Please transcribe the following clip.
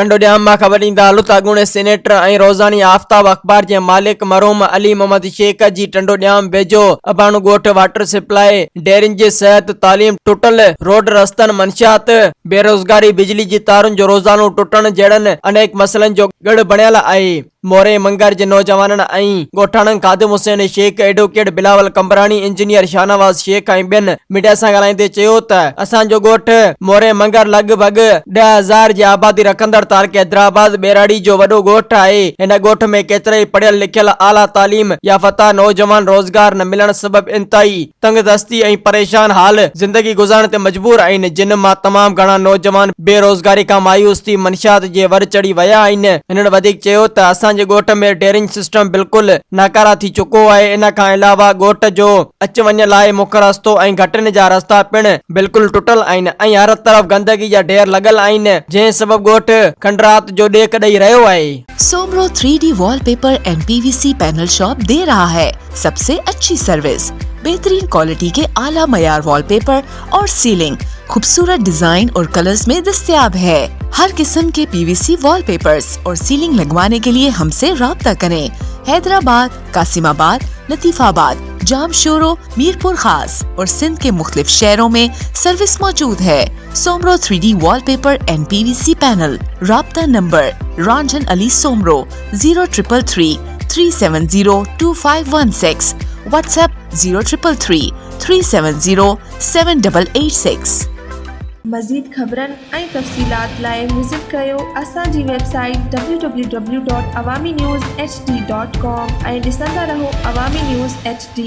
Tando dam मां ख़बर ॾींदा लुतागुण सेनेटर ऐं रोज़ानी आफ्ताब अख़बार जे मालिक मरहूम अली मोहम्मद शेख जी टंडो ड्याम वेझो अबाणो ॻोठ वाटर सप्लाई डेरिन जी सिहत तालीम टुटल रोड रस्तनि मंशियात बेरोज़गारी बिजली जी तारुनि जो रोज़ानो टुटण जहिड़नि अनेक मसइलनि जो गढ़ बणियल आहे। मोरे मंगर जे नौजवाननि ऐं ॻोठाणनि ख़ादिम हुसैन शेख एडवोकेट बिलावल कंबरानी इंजीनियर शाहनवाज़ शेख ऐं ॿियनि मीडिया सां ॻाल्हाईंदे चयो त असांजो ॻोठ मोरे मंगर लॻभॻि 10,000 जी आबादी रखंदड़ तारके हैदराबाद बेराड़ी जो वॾो ॻोठ आहे। हिन ॻोठ में केतिरे पढ़ियल लिखियल आला तालीम याफ़ता नौजवान रोज़गार न मिलण सबबि इंतहाई तंगदस्ती ऐं परेशान हाल ज़िंदगी गुज़ारण ते मजबूर आहिनि, जिन मां तमामु घणा नौजवान बेरोज़गारी खां मायूस थी मंशियात जे वर चढ़ी विया आहिनि। हिननि वधीक चयो त असांजे ॻोठ में ड्रेनेज सिस्टम बिल्कुलु नाकारा थी चुको आहे। इन खां अलावा ॻोठ जो अच वञ लाइ मुख्य रस्तो ऐं घटनि जा रस्ता पिणु बिल्कुलु टुटल आहिनि ऐं हर तरफ़ गंदगी जा ढेर लॻल आहिनि, जंहिं सबबि ॻोठ खंडरात जो ॾेख ॾेई रहियो आहे। Soomro 3D wallpaper and PVC panel shop दे रहा है सबसे अच्छी सर्विस, बेहतरीन क्वालिटी के आला मयार वॉलपेपर और सीलिंग खूबसूरत डिजाइन और कलर्स में दस्तयाब है। हर किस्म के PVC वॉलपेपर्स और सीलिंग लगवाने के लिए हमसे राब्ता करें। हैदराबाद, कासिमाबाद, लतीफाबाद, जामशोरो, मीरपुर खास और सिंध के मुख्तलिफ शहरों में सर्विस मौजूद है। Soomro 3D wallpaper and PVC panel. राब्ता नंबर रंजन अली सोमरो 0333 370 2516, व्हाट्सएप 0333 370 7886। मज़ीद ख़बरनि ऐं तफ़सीलात लाइ विज़िट कयो असांजी वेबसाइट www.awamiNewsHD.com ऐं ॾिसंदा रहो अवामी न्यूज़ HD।